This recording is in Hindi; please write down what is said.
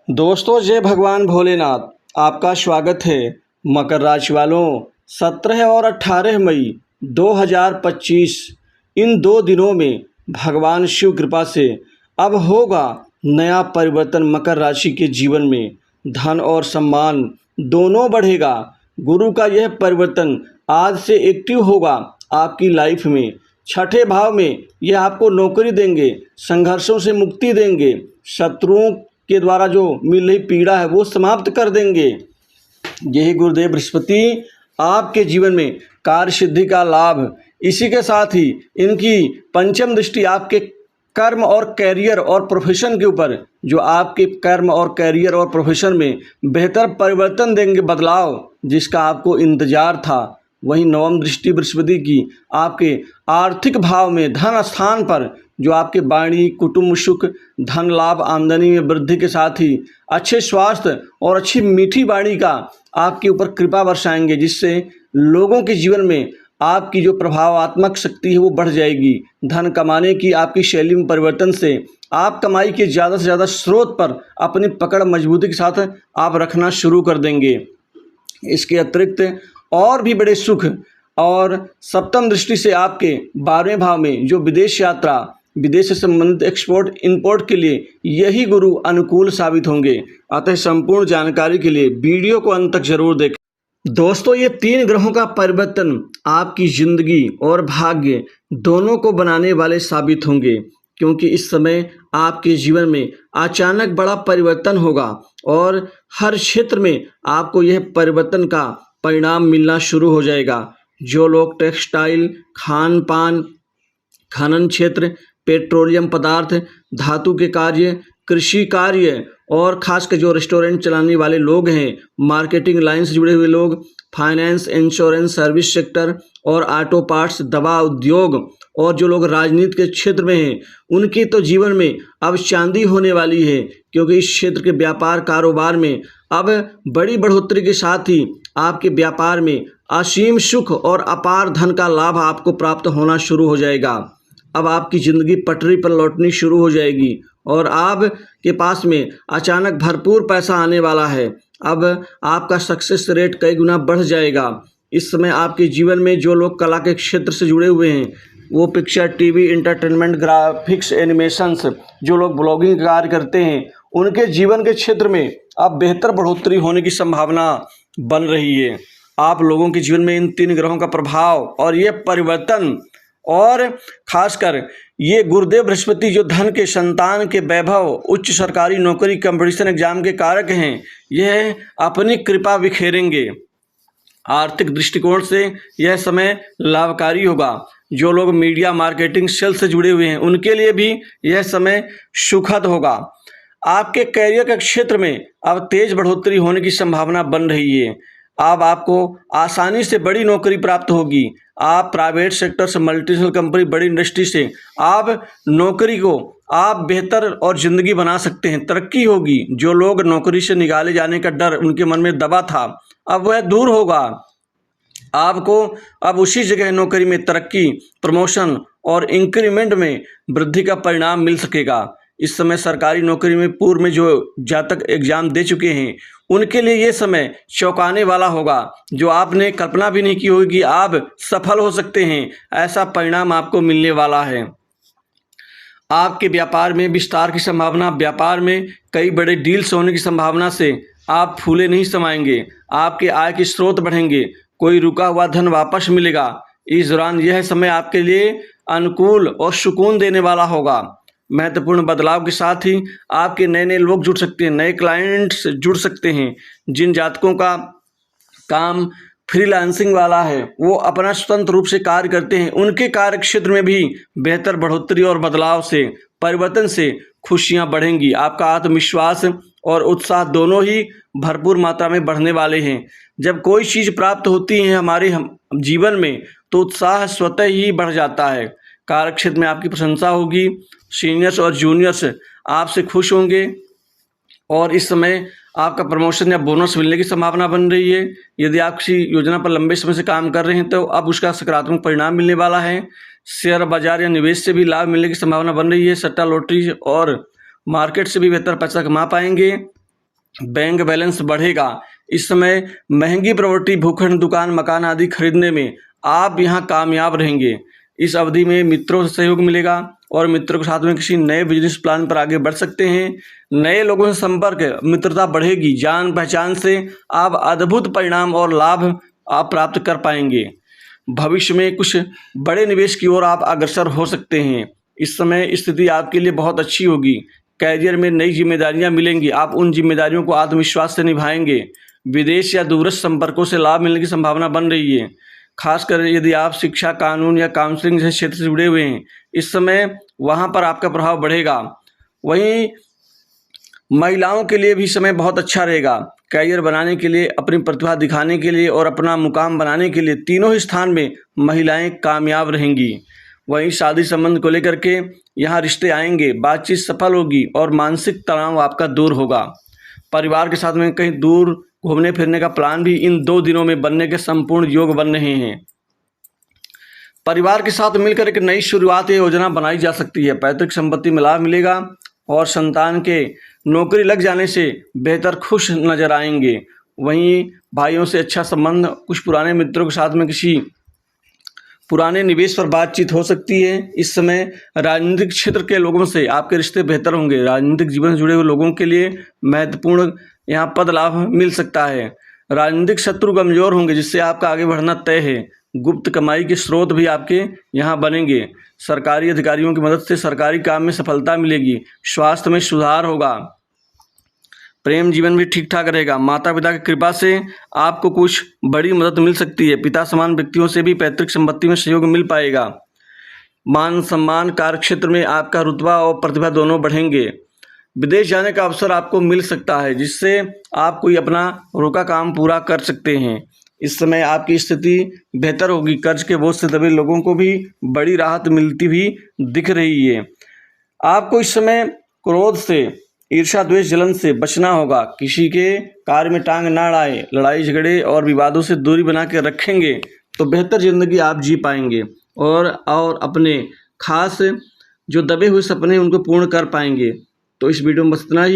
दोस्तों, जय भगवान भोलेनाथ। आपका स्वागत है। मकर राशि वालों, 17 और 18 मई 2025 इन 2 दिनों में भगवान शिव कृपा से अब होगा नया परिवर्तन। मकर राशि के जीवन में धन और सम्मान दोनों बढ़ेगा। गुरु का यह परिवर्तन आज से एक्टिव होगा आपकी लाइफ में। छठे भाव में यह आपको नौकरी देंगे, संघर्षों से मुक्ति देंगे, शत्रुओं के द्वारा जो मिल रही पीड़ा है वो समाप्त कर देंगे। यही गुरुदेव बृहस्पति आपके जीवन में कार्य सिद्धि का लाभ, इसी के साथ ही इनकी पंचम दृष्टि आपके कर्म और कैरियर और प्रोफेशन के ऊपर, जो आपके कर्म और कैरियर और प्रोफेशन में बेहतर परिवर्तन देंगे, बदलाव जिसका आपको इंतजार था। वहीं नवम दृष्टि बृहस्पति की आपके आर्थिक भाव में धन स्थान पर, जो आपके वाणी, कुटुंब सुख, धन लाभ, आमदनी में वृद्धि के साथ ही अच्छे स्वास्थ्य और अच्छी मीठी वाणी का आपके ऊपर कृपा बरसाएंगे, जिससे लोगों के जीवन में आपकी जो प्रभावात्मक शक्ति है वो बढ़ जाएगी। धन कमाने की आपकी शैली में परिवर्तन से आप कमाई के ज़्यादा से ज़्यादा स्रोत पर अपनी पकड़ मजबूती के साथ आप रखना शुरू कर देंगे। इसके अतिरिक्त और भी बड़े सुख और सप्तम दृष्टि से आपके 12वें भाव में जो विदेश यात्रा, विदेश से संबंधित एक्सपोर्ट इंपोर्ट के लिए यही गुरु अनुकूल साबित होंगे। अतः संपूर्ण जानकारी के लिए वीडियो को अंत तक जरूर देखें। दोस्तों, ये 3 ग्रहों का परिवर्तन आपकी जिंदगी और भाग्य दोनों को बनाने वाले साबित होंगे, क्योंकि इस समय आपके जीवन में अचानक बड़ा परिवर्तन होगा और हर क्षेत्र में आपको यह परिवर्तन का परिणाम मिलना शुरू हो जाएगा। जो लोग टेक्सटाइल, खान पान, खनन क्षेत्र, पेट्रोलियम पदार्थ, धातु के कार्य, कृषि कार्य और खासकर जो रेस्टोरेंट चलाने वाले लोग हैं, मार्केटिंग लाइन से जुड़े हुए लोग, फाइनेंस, इंश्योरेंस, सर्विस सेक्टर और ऑटो पार्ट्स, दवा उद्योग और जो लोग राजनीति के क्षेत्र में हैं, उनके तो जीवन में अब चांदी होने वाली है, क्योंकि इस क्षेत्र के व्यापार कारोबार में अब बड़ी बढ़ोतरी के साथ ही आपके व्यापार में असीम सुख और अपार धन का लाभ आपको प्राप्त होना शुरू हो जाएगा। अब आपकी ज़िंदगी पटरी पर लौटनी शुरू हो जाएगी और आपके पास में अचानक भरपूर पैसा आने वाला है। अब आपका सक्सेस रेट कई गुना बढ़ जाएगा। इस समय आपके जीवन में जो लोग कला के क्षेत्र से जुड़े हुए हैं, वो picture, TV, entertainment, graphics, animations, जो लोग ब्लॉगिंग कार्य करते हैं, उनके जीवन के क्षेत्र में अब बेहतर बढ़ोतरी होने की संभावना बन रही है। आप लोगों के जीवन में इन 3 ग्रहों का प्रभाव और ये परिवर्तन, और खासकर ये गुरुदेव बृहस्पति जो धन के, संतान के वैभव, उच्च सरकारी नौकरी, कंपटीशन एग्जाम के कारक हैं, यह अपनी कृपा बिखेरेंगे। आर्थिक दृष्टिकोण से यह समय लाभकारी होगा। जो लोग मीडिया, मार्केटिंग, सेल्स से जुड़े हुए हैं, उनके लिए भी यह समय सुखद होगा। आपके कैरियर के क्षेत्र में अब तेज बढ़ोतरी होने की संभावना बन रही है। अब आपको आसानी से बड़ी नौकरी प्राप्त होगी। आप प्राइवेट सेक्टर से, मल्टीनेशनल कंपनी, बड़ी इंडस्ट्री से आप नौकरी को आप बेहतर और ज़िंदगी बना सकते हैं, तरक्की होगी। जो लोग नौकरी से निकाले जाने का डर उनके मन में दबा था, अब वह दूर होगा। आपको अब उसी जगह नौकरी में तरक्की, प्रमोशन और इंक्रीमेंट में वृद्धि का परिणाम मिल सकेगा। इस समय सरकारी नौकरी में पूर्व में जो जातक एग्जाम दे चुके हैं, उनके लिए ये समय चौंकाने वाला होगा। जो आपने कल्पना भी नहीं की होगी कि आप सफल हो सकते हैं, ऐसा परिणाम आपको मिलने वाला है। आपके व्यापार में विस्तार की संभावना, व्यापार में कई बड़े डील्स होने की संभावना से आप फूले नहीं समाएंगे। आपके आय के स्रोत बढ़ेंगे, कोई रुका हुआ धन वापस मिलेगा। इस दौरान यह समय आपके लिए अनुकूल और सुकून देने वाला होगा। महत्वपूर्ण बदलाव के साथ ही आपके नए नए लोग जुड़ सकते हैं, नए क्लाइंट्स जुड़ सकते हैं। जिन जातकों का काम फ्रीलांसिंग वाला है, वो अपना स्वतंत्र रूप से कार्य करते हैं, उनके कार्य क्षेत्र में भी बेहतर बढ़ोतरी और बदलाव से, परिवर्तन से खुशियां बढ़ेंगी। आपका आत्मविश्वास और उत्साह दोनों ही भरपूर मात्रा में बढ़ने वाले हैं। जब कोई चीज़ प्राप्त होती है हमारे जीवन में, तो उत्साह स्वतः ही बढ़ जाता है। कार्य क्षेत्र में आपकी प्रशंसा होगी। सीनियर्स और जूनियर्स आपसे खुश होंगे और इस समय आपका प्रमोशन या बोनस मिलने की संभावना बन रही है। यदि आप किसी योजना पर लंबे समय से काम कर रहे हैं, तो अब उसका सकारात्मक परिणाम मिलने वाला है। शेयर बाजार या निवेश से भी लाभ मिलने की संभावना बन रही है। सट्टा, लॉटरी और मार्केट से भी बेहतर पैसा कमा पाएंगे। बैंक बैलेंस बढ़ेगा। इस समय महंगी प्रॉपर्टी, भूखंड, दुकान, मकान आदि खरीदने में आप यहाँ कामयाब रहेंगे। इस अवधि में मित्रों से सहयोग मिलेगा और मित्रों के साथ में किसी नए बिजनेस प्लान पर आगे बढ़ सकते हैं। नए लोगों से संपर्क, मित्रता बढ़ेगी। जान पहचान से आप अद्भुत परिणाम और लाभ आप प्राप्त कर पाएंगे। भविष्य में कुछ बड़े निवेश की ओर आप अग्रसर हो सकते हैं। इस समय स्थिति आपके लिए बहुत अच्छी होगी। कैरियर में नई जिम्मेदारियां मिलेंगी। आप उन जिम्मेदारियों को आत्मविश्वास से निभाएंगे। विदेश या दूरस्थ संपर्कों से लाभ मिलने की संभावना बन रही है। खासकर यदि आप शिक्षा, कानून या काउंसलिंग जैसे क्षेत्र से जुड़े हुए हैं, इस समय वहां पर आपका प्रभाव बढ़ेगा। वहीं महिलाओं के लिए भी समय बहुत अच्छा रहेगा। कैरियर बनाने के लिए, अपनी प्रतिभा दिखाने के लिए और अपना मुकाम बनाने के लिए तीनों ही स्थान में महिलाएं कामयाब रहेंगी। वहीं शादी संबंध को लेकर के यहाँ रिश्ते आएंगे, बातचीत सफल होगी और मानसिक तनाव आपका दूर होगा। परिवार के साथ में कहीं दूर घूमने फिरने का प्लान भी इन 2 दिनों में बनने के संपूर्ण योग बन रहे हैं। परिवार के साथ मिलकर एक नई शुरुआत या योजना बनाई जा सकती है। पैतृक संपत्ति में लाभ मिलेगा और संतान के नौकरी लग जाने से बेहतर खुश नजर आएंगे। वहीं भाइयों से अच्छा संबंध, कुछ पुराने मित्रों के साथ में किसी पुराने निवेश पर बातचीत हो सकती है। इस समय राजनीतिक क्षेत्र के लोगों से आपके रिश्ते बेहतर होंगे। राजनीतिक जीवन से जुड़े हुए लोगों के लिए महत्वपूर्ण यहाँ पद लाभ मिल सकता है। राजनीतिक शत्रु कमजोर होंगे, जिससे आपका आगे बढ़ना तय है। गुप्त कमाई के स्रोत भी आपके यहाँ बनेंगे। सरकारी अधिकारियों की मदद से सरकारी काम में सफलता मिलेगी। स्वास्थ्य में सुधार होगा। प्रेम जीवन भी ठीक ठाक रहेगा। माता पिता की कृपा से आपको कुछ बड़ी मदद मिल सकती है। पिता समान व्यक्तियों से भी पैतृक संपत्ति में सहयोग मिल पाएगा। मान सम्मान, कार्यक्षेत्र में आपका रुतबा और प्रतिभा दोनों बढ़ेंगे। विदेश जाने का अवसर आपको मिल सकता है, जिससे आप कोई अपना रोका काम पूरा कर सकते हैं। इस समय आपकी स्थिति बेहतर होगी। कर्ज के बोझ से दबे लोगों को भी बड़ी राहत मिलती हुई दिख रही है। आपको इस समय क्रोध से, ईर्ष्या, द्वेष, जलन से बचना होगा। किसी के कार्य में टांग ना अड़ाएं। लड़ाई झगड़े और विवादों से दूरी बना के रखेंगे तो बेहतर जिंदगी आप जी पाएंगे और अपने खास जो दबे हुए सपने उनको पूर्ण कर पाएंगे। तो इस वीडियो में बस इतना ही।